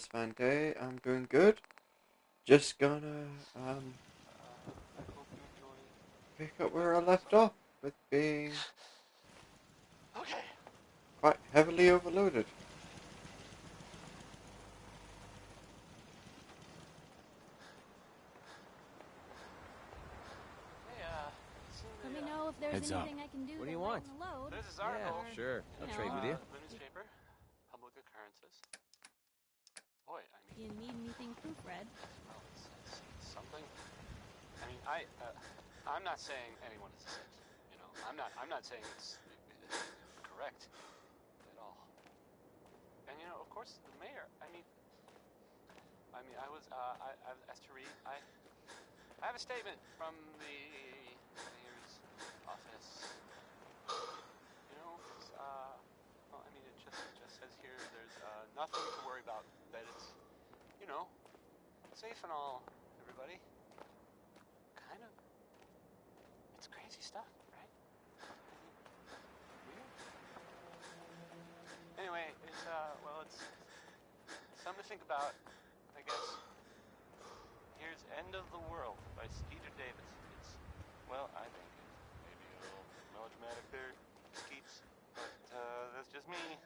fine day. I'm doing good. Just gonna I hope you enjoy. pick up where I left off with being Okay. quite heavily overloaded. Hey, Let me know if there's Heads up. anything I can do What do to you want? lighten the load. There's this article. Yeah, sure. I'll You trade know, with you. The newspaper, public occurrences. Boy, I mean, You need anything proofread? well, it's something. I mean, I'm not saying anyone is a saint. You know, I'm not saying it's correct at all. And you know, of course, the mayor. I was I was asked to read. I have a statement from the mayor's office. You know, well, I mean, it just says here there's nothing to worry about. That it's, you know, safe and all. Everybody, kind of. It's crazy stuff, right? Weird. Anyway, it's well, it's something to think about, I guess. Here's End of the World by Skeeter Davis. It's, well, I think it's maybe a little melodramatic there, Skeets, but that's just me.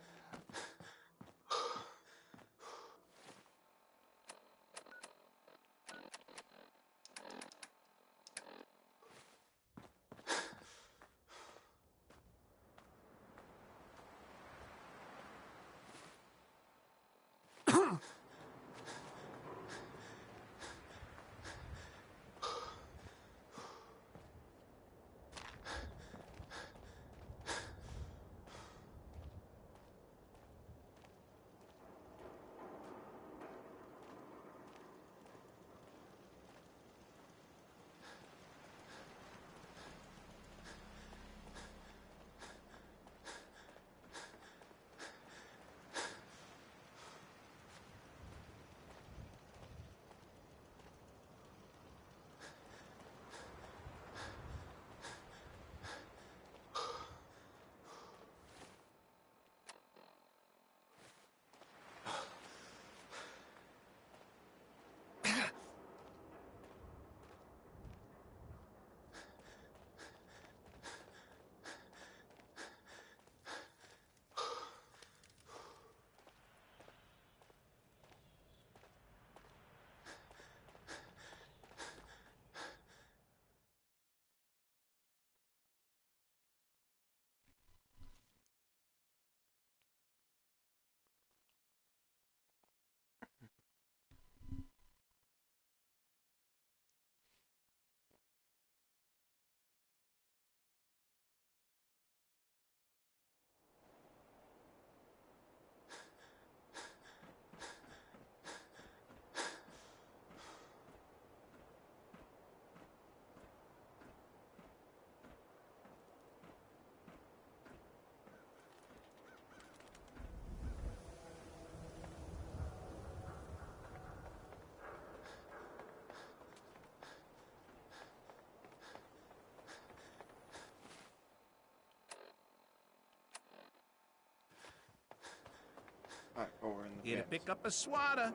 Alright, well, we're in the Here to bins. pick up a swatter,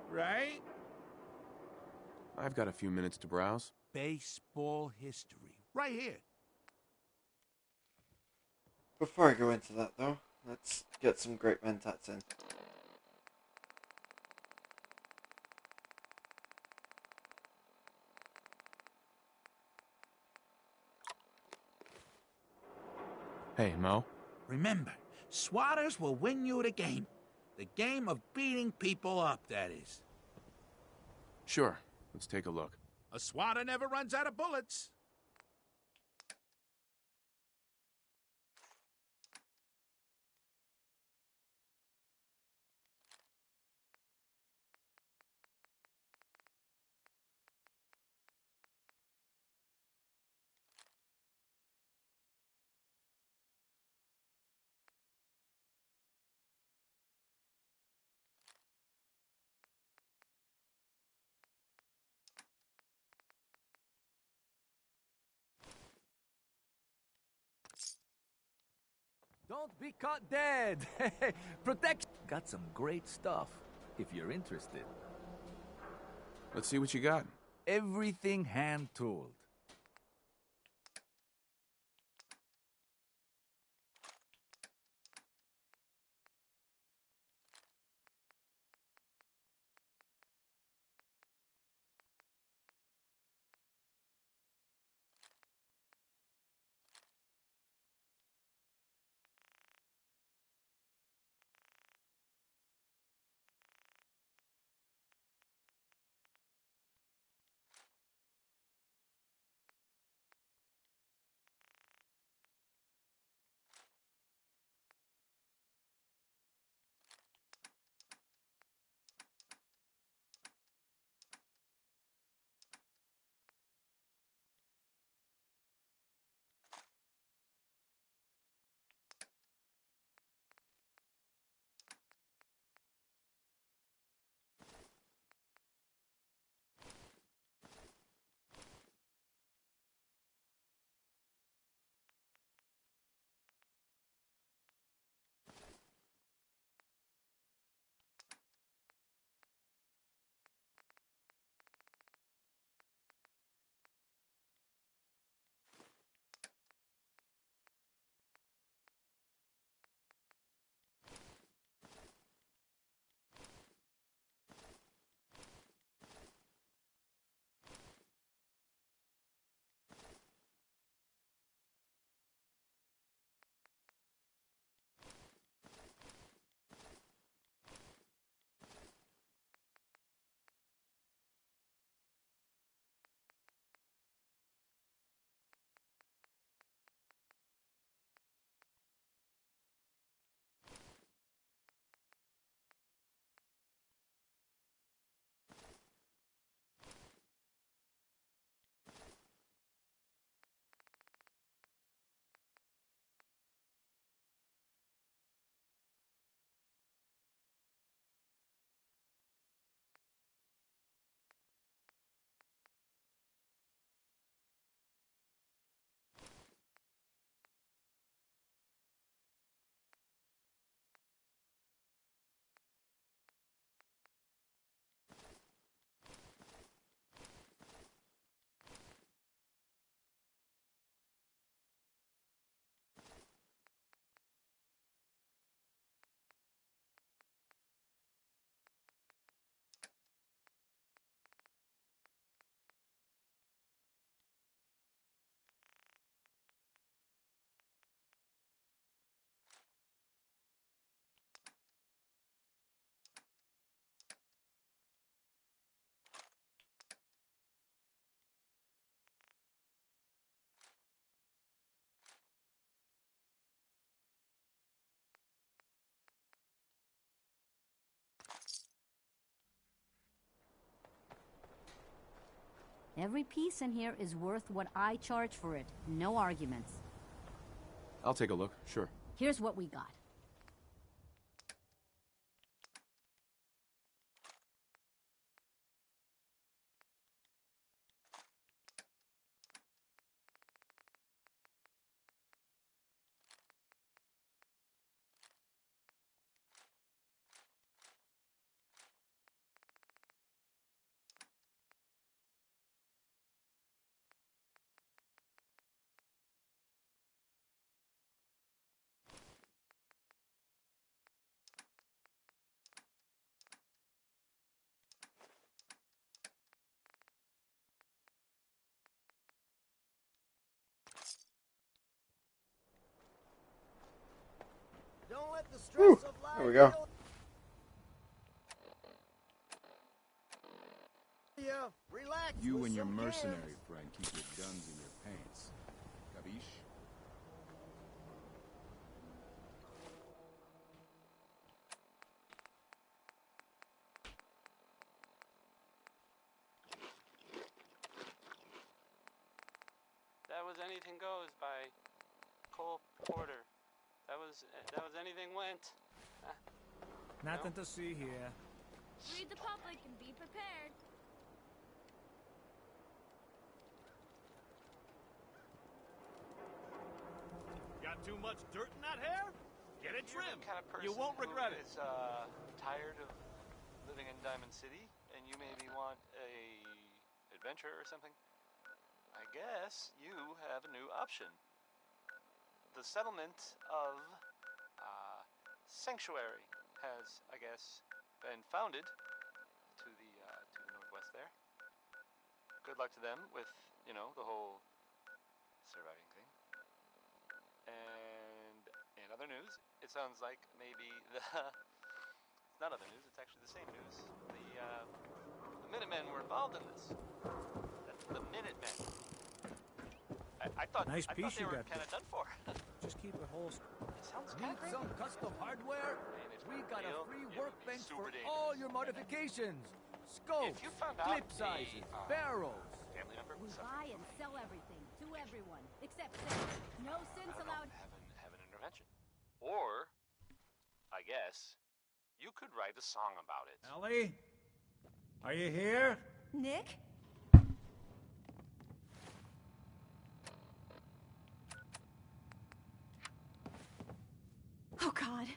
right? I've got a few minutes to browse. Baseball history. Right here. Before I go into that, though, let's get some great mentats in. Hey, Mo. Remember, swatters will win you the game. The game of beating people up, that is. Sure. Let's take a look. A swatter never runs out of bullets. Don't be caught dead. Protect. Got some great stuff. if you're interested. Let's see what you got. Everything hand-tooled. Every piece in here is worth what I charge for it. No arguments. I'll take a look, sure. Here's what we got. Don't let the stress Whew, of life there we go. Relax. You with and your some mercenary games. friend keep your guns in your pants. Capiche? That was Anything Goes by Cole Porter. That was Anything Went. Nothing to see here. Read the public and be prepared. Got too much dirt in that hair? Get it You're trimmed. the kind of person You won't regret who it. is tired of living in Diamond City, and you maybe want a adventure or something. I guess you have a new option. The settlement of Sanctuary has, I guess, been founded to the northwest there. Good luck to them with, you know, the whole surviving thing. And in other news, it sounds like maybe it's not other news, it's actually the same news. The Minutemen were involved in this. That's the Minutemen. I thought Nice I piece thought they you were got kind of done for. Just keep it holstered. It sounds kind Need of crazy. some custom hardware? And if We it got a real, free it would be workbench super for dangerous. all your modifications. Scopes, If you found out clip a, sizes, barrels. family member We was buy suffering and sell everything to everyone, except Sarah. No sins allowed. have an intervention. Or, I guess, you could write a song about it. Ellie? Are you here? Nick? Oh, God.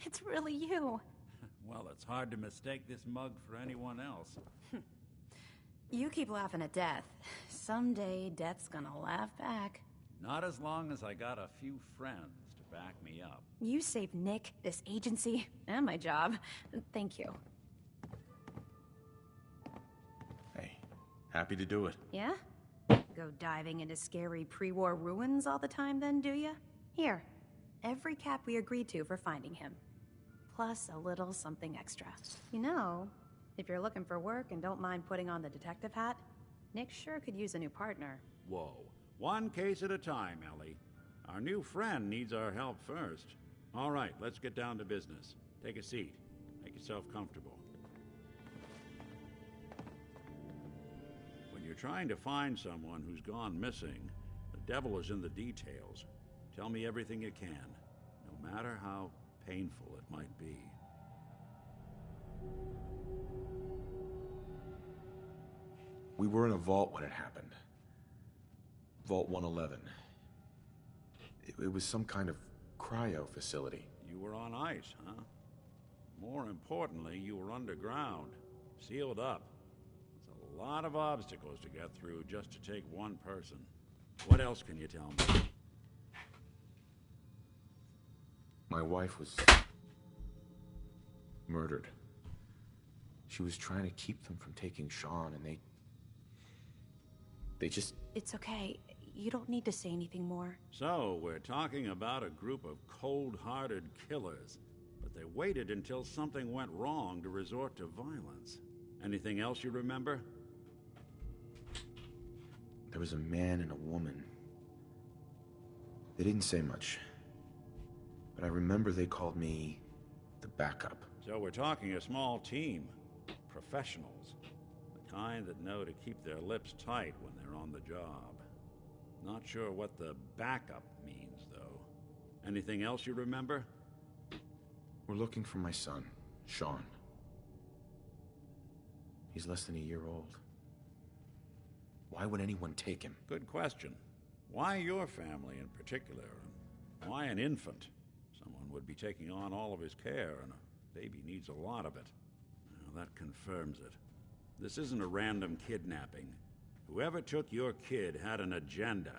It's really you. Well, it's hard to mistake this mug for anyone else. You keep laughing at death. Someday, death's gonna laugh back. Not as long as I got a few friends to back me up. You saved Nick, this agency, and my job. Thank you. Hey, happy to do it. Yeah? Go diving into scary pre-war ruins all the time then, do ya? Here. Every cap we agreed to for finding him. Plus a little something extra. You know, if you're looking for work and don't mind putting on the detective hat, Nick sure could use a new partner. Whoa. One case at a time, Ellie. Our new friend needs our help first. All right, let's get down to business. Take a seat. Make yourself comfortable. When you're trying to find someone who's gone missing, the devil is in the details. Tell me everything you can, no matter how painful it might be. We were in a vault when it happened. Vault 111. It was some kind of cryo facility. You were on ice, huh? More importantly, you were underground, sealed up. It's a lot of obstacles to get through just to take one person. What else can you tell me? My wife was murdered. She was trying to keep them from taking Sean, and they just... It's okay. You don't need to say anything more. So, we're talking about a group of cold-hearted killers, but they waited until something went wrong to resort to violence. Anything else you remember? There was a man and a woman. They didn't say much, but I remember they called me the backup. So we're talking a small team. Professionals. The kind that know to keep their lips tight when they're on the job. Not sure what the backup means, though. Anything else you remember? We're looking for my son, Sean. He's less than a year old. Why would anyone take him? Good question. Why your family in particular? And why an infant? Someone would be taking on all of his care, and a baby needs a lot of it. Well, that confirms it. This isn't a random kidnapping. Whoever took your kid had an agenda.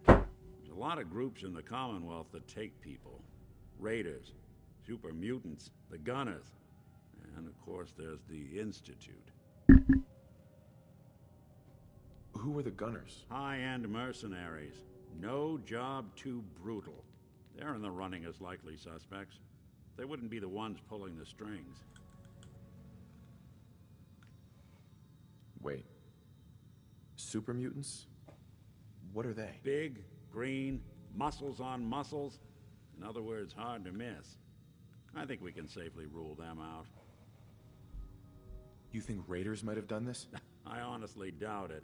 There's a lot of groups in the Commonwealth that take people. Raiders, super mutants, the Gunners, and of course there's the Institute. Who were the Gunners? High-end mercenaries. No job too brutal. They're in the running as likely suspects. They wouldn't be the ones pulling the strings. Wait. Super mutants? What are they? Big, green, muscles on muscles. In other words, hard to miss. I think we can safely rule them out. You think raiders might have done this? I honestly doubt it.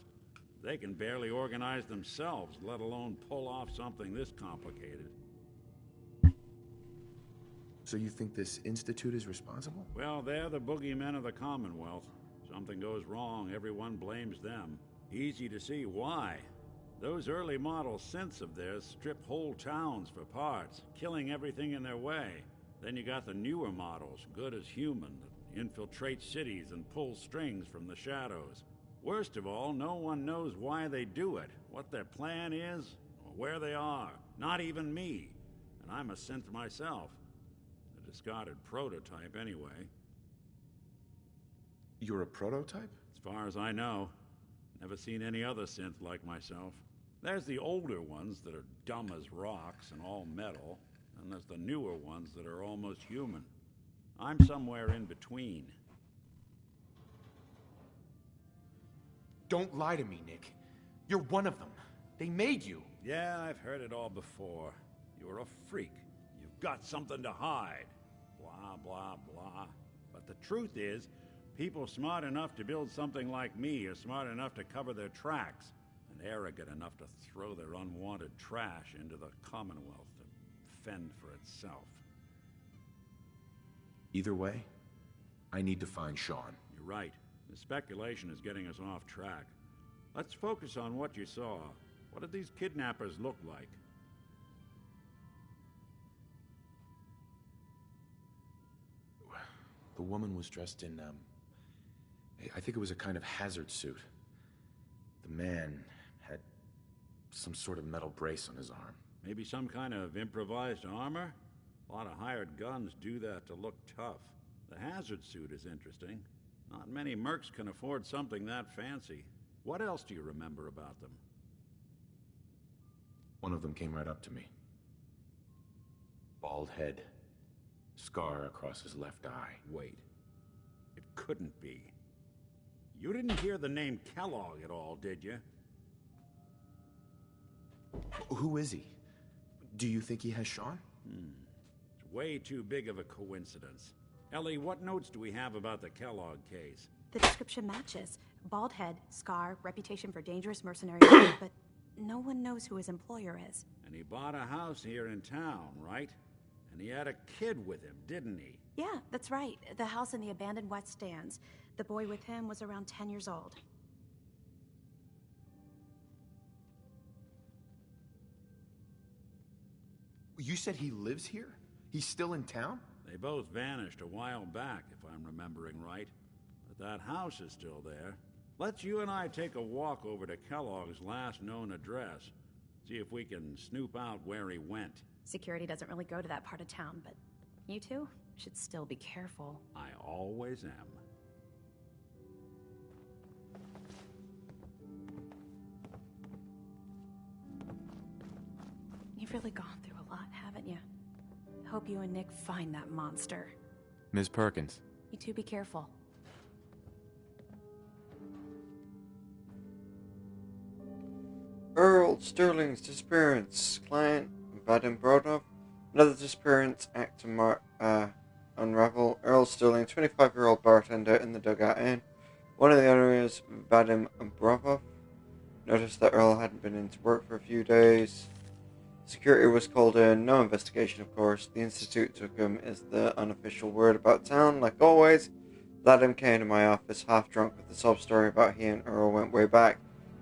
They can barely organize themselves, let alone pull off something this complicated. So you think this Institute is responsible? Well, they're the boogeymen of the Commonwealth. Something goes wrong, everyone blames them. Easy to see why. Those early model synths of theirs strip whole towns for parts, killing everything in their way. Then you got the newer models, good as human, that infiltrate cities and pull strings from the shadows. Worst of all, no one knows why they do it, what their plan is, or where they are. Not even me. And I'm a synth myself. A discarded prototype, anyway. You're a prototype? As far as I know. Never seen any other synth like myself. There's the older ones that are dumb as rocks and all metal, and there's the newer ones that are almost human. I'm somewhere in between. Don't lie to me, Nick. You're one of them. They made you. Yeah, I've heard it all before. You're a freak. You've got something to hide. Blah, blah, blah. But the truth is, people smart enough to build something like me are smart enough to cover their tracks, and arrogant enough to throw their unwanted trash into the Commonwealth to fend for itself. Either way, I need to find Sean. You're right. The speculation is getting us off track. Let's focus on what you saw. What did these kidnappers look like? The woman was dressed in, I think it was a kind of hazard suit. The man had some sort of metal brace on his arm. Maybe some kind of improvised armor? A lot of hired guns do that to look tough. The hazard suit is interesting. Not many mercs can afford something that fancy. What else do you remember about them? One of them came right up to me. Bald head. Scar across his left eye. Wait. It couldn't be. You didn't hear the name Kellogg at all, did you? Who is he? Do you think he has Sean? It's way too big of a coincidence. Ellie, what notes do we have about the Kellogg case? The description matches. Bald head, scar, reputation for dangerous mercenary, but no one knows who his employer is. And he bought a house here in town, right? And he had a kid with him, didn't he? Yeah, that's right. The house in the abandoned West Stands. The boy with him was around 10 years old. You said he lives here? He's still in town? They both vanished a while back, if I'm remembering right. But that house is still there. Let's you and I take a walk over to Kellogg's last known address. See if we can snoop out where he went. Security doesn't really go to that part of town, but you two should still be careful. I always am. You've really gone through a lot, haven't you? Hope you and Nick find that monster. Ms. Perkins. You two be careful. Earl Sterling's disappearance. Client Vadim Brodov. Another disappearance. Act to unravel. Earl Sterling, 25-year-old bartender in the Dugout Inn. One of the owners, Vadim Brodov, noticed that Earl hadn't been into work for a few days. Security was called in. No investigation, of course. The Institute took him as the unofficial word about town. Like always, Vadim came to my office half drunk with the sob story about he and Earl went way back.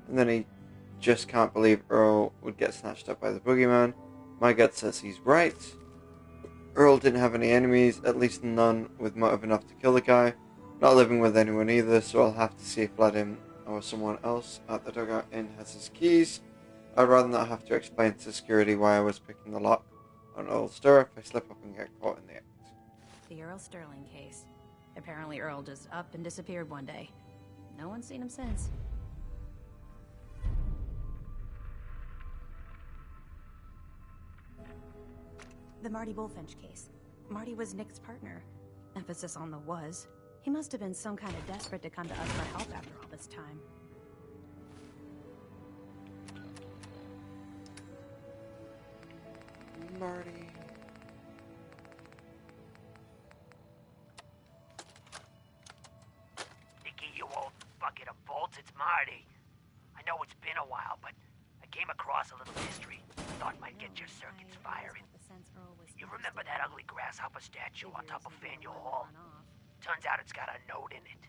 And then he just can't believe Earl would get snatched up by the boogeyman. My gut says he's right. Earl didn't have any enemies, at least none with motive enough to kill the guy. Not living with anyone either, so I'll have to see if Vadim or someone else at the Dugout Inn has his keys. I'd rather not have to explain to security why I was picking the lock on Earl's door if I slip up and get caught in the act. The Earl Sterling case. Apparently Earl just up and disappeared one day. No one's seen him since. The Marty Bullfinch case. Marty was Nick's partner. Emphasis on the was. He must have been some kind of desperate to come to us for help after all this time. Marty. Nicky, you old bucket of bolts, it's Marty. I know it's been a while, but I came across a little history. Thought might get your circuits firing. You remember that ugly grasshopper statue on top of Faneuil Hall? Turns out it's got a note in it.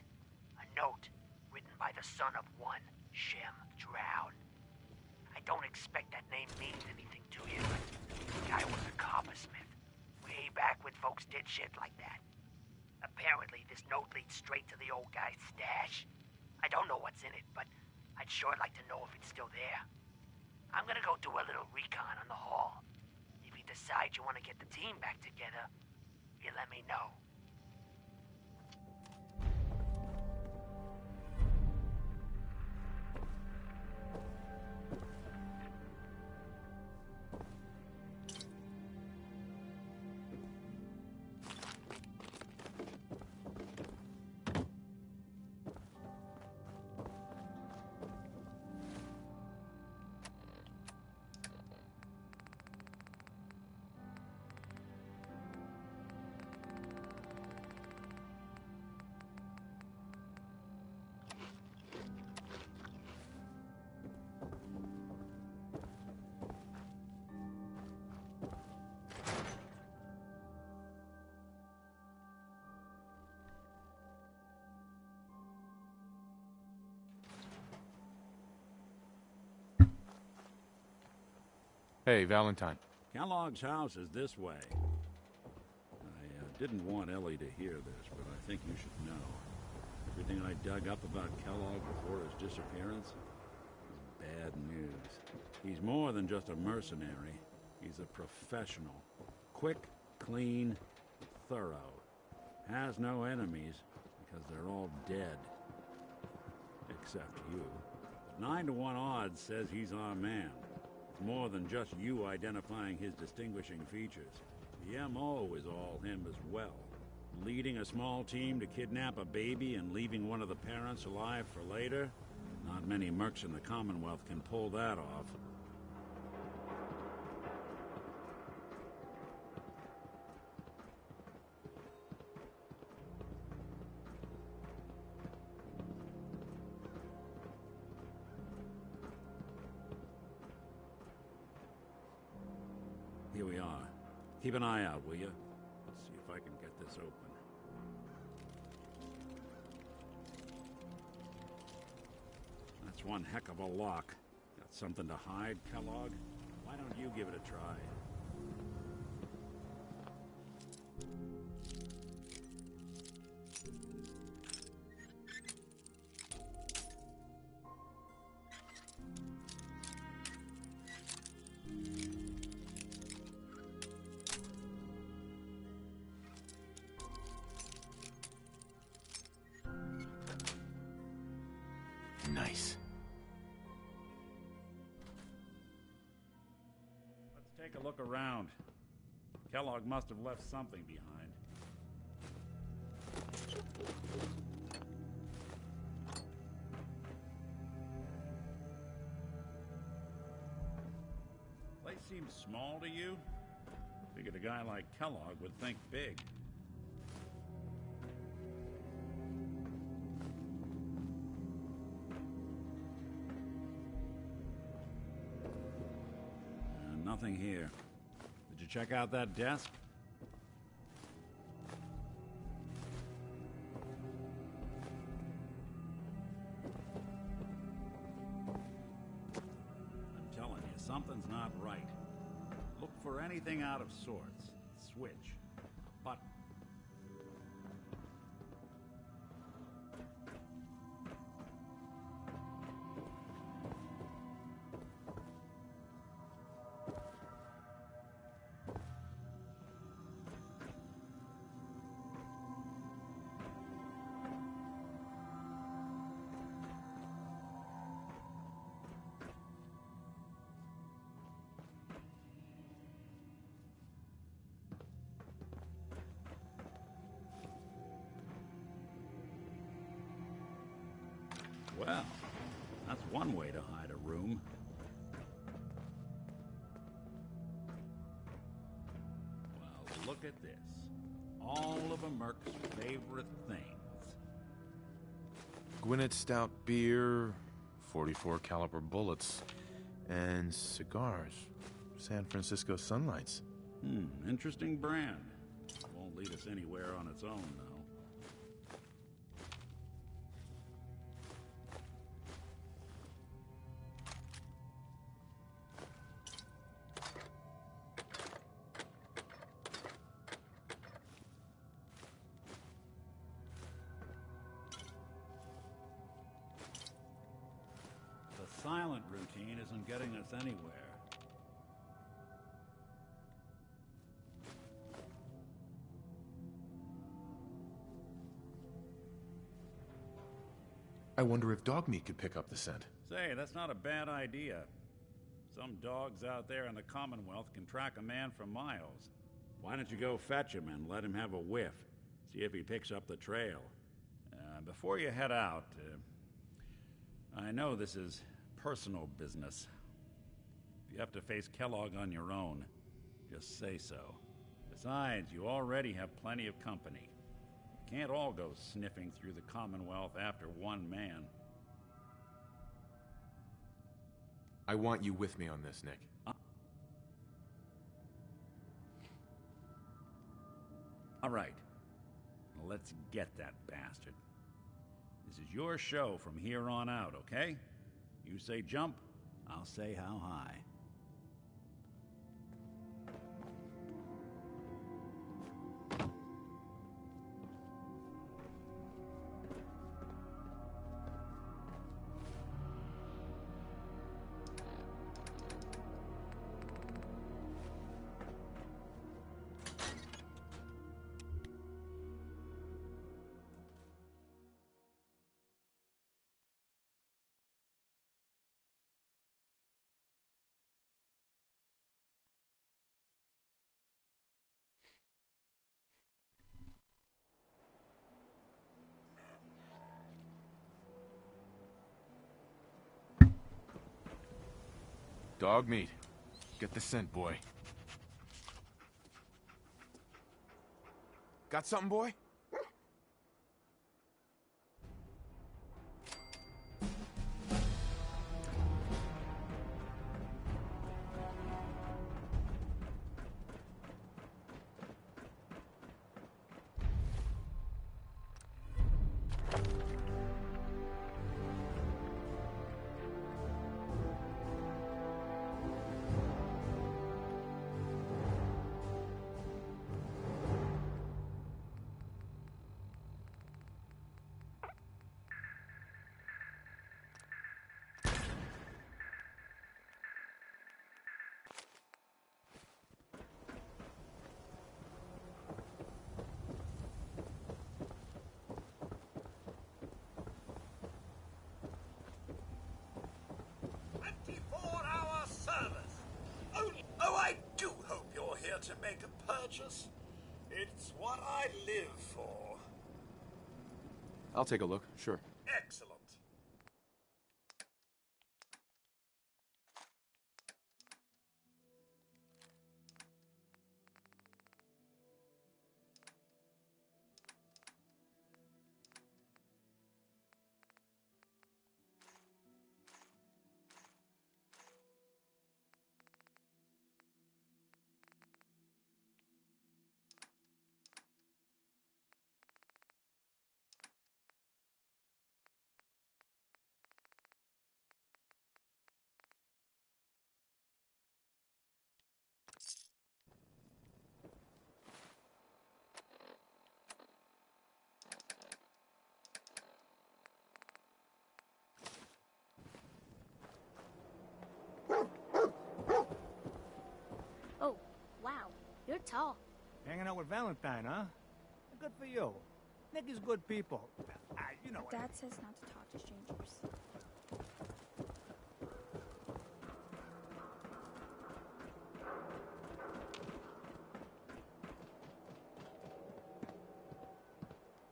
A note written by the son of one, Shem Drown. I don't expect that name means anything to you, but the guy was a coppersmith. Way back when folks did shit like that. Apparently, this note leads straight to the old guy's stash. I don't know what's in it, but I'd sure like to know if it's still there. I'm gonna go do a little recon on the hall. If you decide you want to get the team back together, you let me know. Hey, Valentine. Kellogg's house is this way. I didn't want Ellie to hear this, but I think you should know. Everything I dug up about Kellogg before his disappearance is bad news. He's more than just a mercenary. He's a professional. Quick, clean, thorough. Has no enemies because they're all dead. Except you. But 9 to 1 odds says he's our man. It's more than just you identifying his distinguishing features. The M.O. is all him as well. Leading a small team to kidnap a baby and leaving one of the parents alive for later? Not many mercs in the Commonwealth can pull that off. Here we are. Keep an eye out, will you? Let's see if I can get this open. That's one heck of a lock. Got something to hide, Kellogg? Why don't you give it a try? Nice. Let's take a look around. Kellogg must have left something behind. Place seems small to you? Figured a guy like Kellogg would think big. Nothing here. Did you check out that desk? I'm telling you, something's not right. Look for anything out of sorts. Switch. A button. Well, that's one way to hide a room. Well, look at this. All of a merc's favorite things. Gwinnett stout beer, 44 caliber bullets, and cigars. San Francisco Sunlights. Interesting brand. Won't lead us anywhere on its own, though. silent routine isn't getting us anywhere. I wonder if dog meat could pick up the scent. Say, that's not a bad idea. Some dogs out there in the Commonwealth can track a man for miles. Why don't you go fetch him and let him have a whiff? See if he picks up the trail. Before you head out, I know this is personal business. If you have to face Kellogg on your own, just say so. Besides, you already have plenty of company. You can't all go sniffing through the Commonwealth after one man. I want you with me on this, Nick. All right. Now let's get that bastard. This is your show from here on out, okay? You say jump, I'll say how high. Dog meat. Get the scent, boy. Got something, boy? To make a purchase. It's what I live for. I'll take a look, sure. Excellent. Oh, wow. You're tall. Hanging out with Valentine, huh? Good for you. Nick is good people. You know what Dad says not to talk to strangers.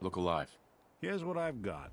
Look alive. Here's what I've got.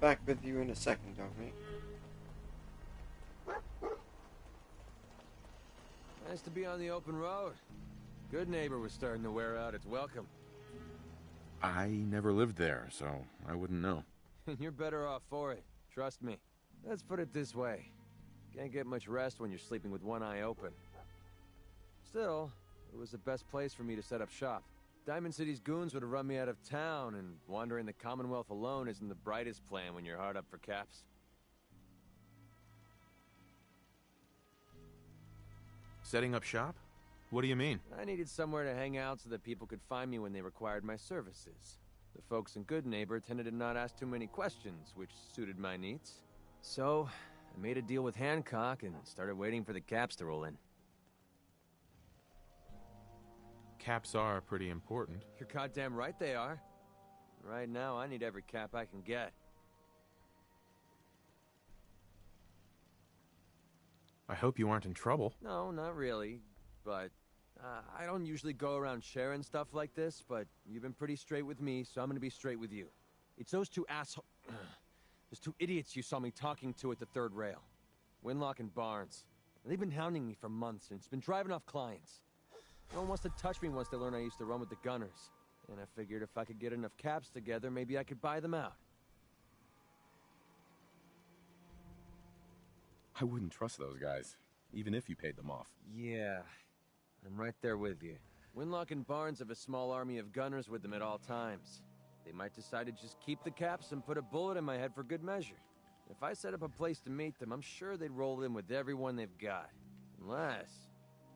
back with you in a second, dog meat. Nice to be on the open road. Good neighbor was starting to wear out its welcome. I never lived there, so I wouldn't know. You're better off for it. Trust me. Let's put it this way. Can't get much rest when you're sleeping with one eye open. Still, it was the best place for me to set up shop. Diamond City's goons would have run me out of town, and wandering the Commonwealth alone isn't the brightest plan when you're hard up for caps. Setting up shop? What do you mean? I needed somewhere to hang out so that people could find me when they required my services. The folks in Good Neighbor tended to not ask too many questions, which suited my needs. So, I made a deal with Hancock and started waiting for the caps to roll in. Caps are pretty important. You're goddamn right they are. Right now, I need every cap I can get. I hope you aren't in trouble. No, not really. But, I don't usually go around sharing stuff like this, but you've been pretty straight with me, so I'm gonna be straight with you. It's those two those two idiots you saw me talking to at the third rail. Winlock and Barnes. They've been hounding me for months, and it's been driving off clients. No one wants to touch me once they learn I used to run with the Gunners. And I figured if I could get enough caps together, maybe I could buy them out. I wouldn't trust those guys, even if you paid them off. Yeah, I'm right there with you. Winlock and Barnes have a small army of gunners with them at all times. They might decide to just keep the caps and put a bullet in my head for good measure. If I set up a place to meet them, I'm sure they'd roll in with everyone they've got. Unless,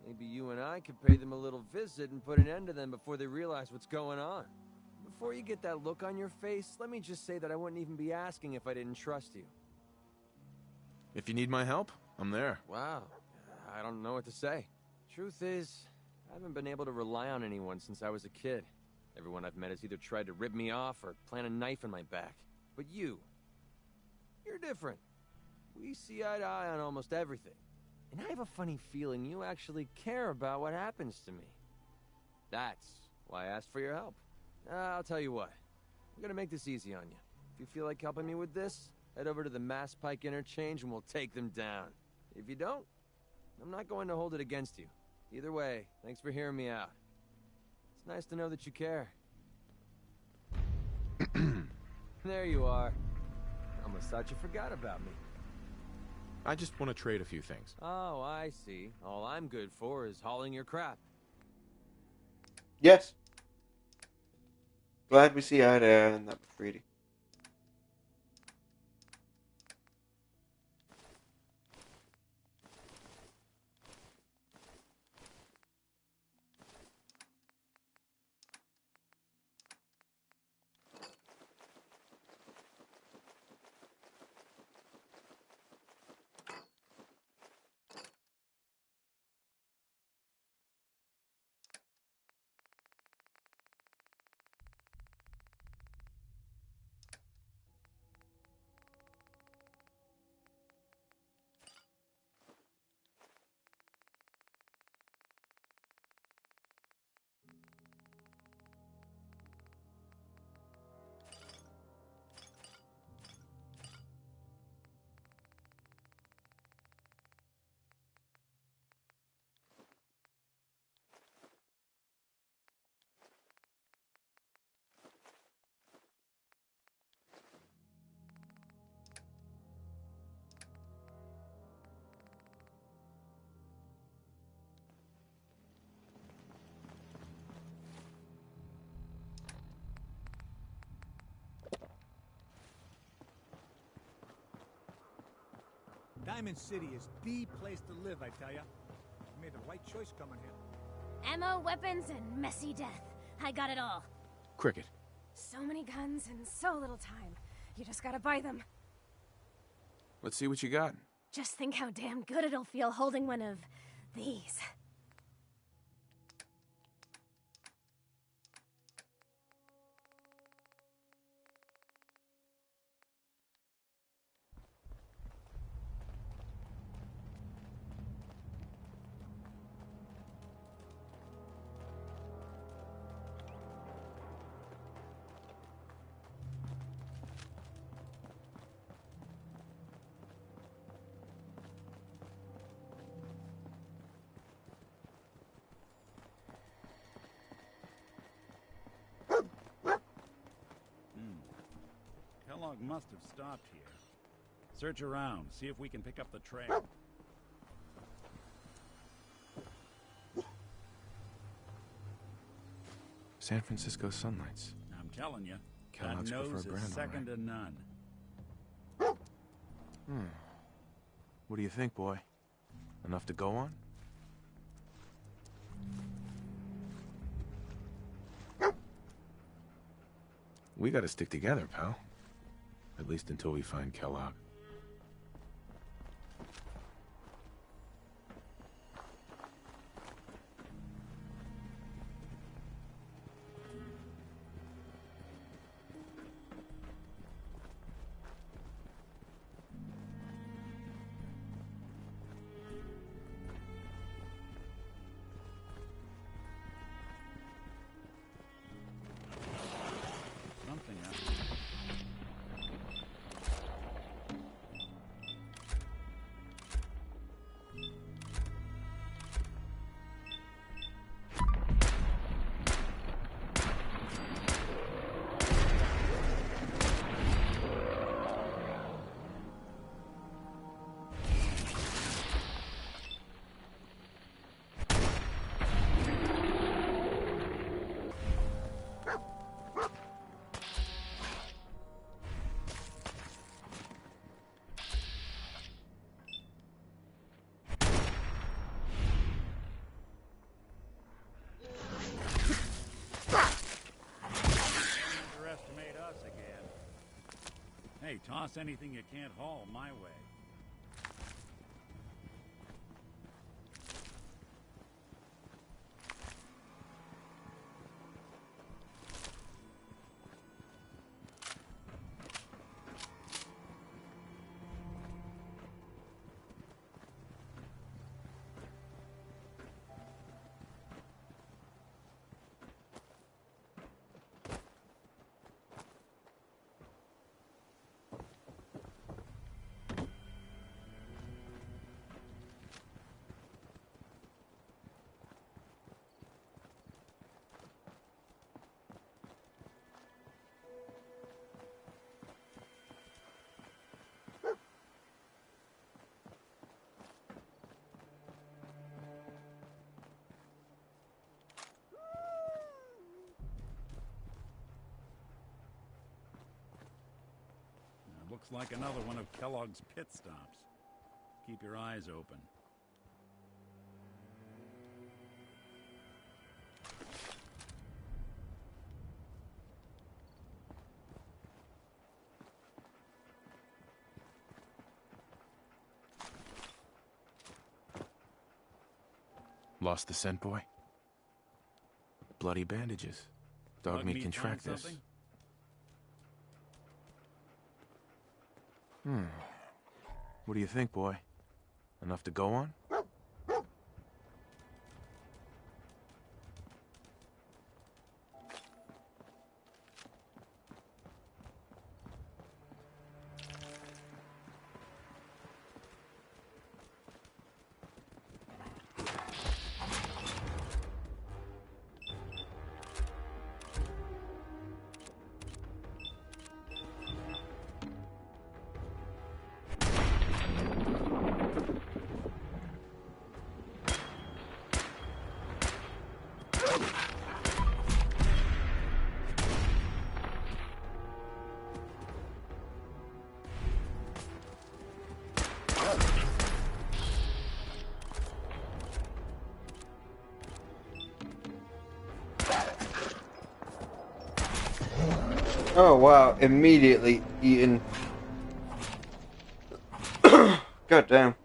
maybe you and I could pay them a little visit and put an end to them before they realize what's going on. Before you get that look on your face, let me just say that I wouldn't even be asking if I didn't trust you. If you need my help, I'm there. Wow, I don't know what to say. Truth is, I haven't been able to rely on anyone since I was a kid. Everyone I've met has either tried to rip me off or plant a knife in my back. But you're different. We see eye to eye on almost everything. And I have a funny feeling you actually care about what happens to me. That's why I asked for your help. I'll tell you what. I'm gonna make this easy on you. If you feel like helping me with this, head over to the Mass Pike interchange and we'll take them down. If you don't, I'm not going to hold it against you. Either way, thanks for hearing me out. It's nice to know that you care. There you are. Almost thought you forgot about me. I just want to trade a few things. Oh, I see. All I'm good for is hauling your crap. Yes. Glad we see eye to eye on that, McFreedy. Diamond City is the place to live, I tell ya. You made the right choice coming here. Ammo, weapons, and messy death. I got it all. Cricket. So many guns and so little time. You just gotta buy them. Let's see what you got. Just think how damn good it'll feel holding one of these. Kellogg must have stopped here. Search around, see if we can pick up the trail. San Francisco sunlights. I'm telling you, Kellogg's that nose preferred brand, is second all to none. What do you think, boy? Enough to go on? We gotta stick together, pal. At least until we find Kellogg. Something else. Underestimate us again. Hey, toss anything you can't haul my way. Looks like another one of Kellogg's pit stops. Keep your eyes open. Lost the scent, boy? Bloody bandages. Dog meat can track this. Something? What do you think, boy? Enough to go on? Oh wow, immediately eaten. God damn.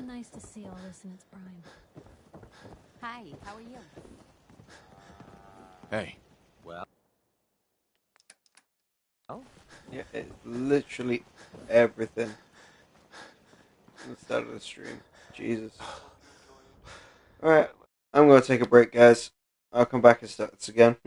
Nice to see all this in its prime. Hi, how are you? Hey. Well. Oh? Yeah, it's literally everything. Let's start of the stream. Jesus. Alright, I'm going to take a break, guys. I'll come back and start this again.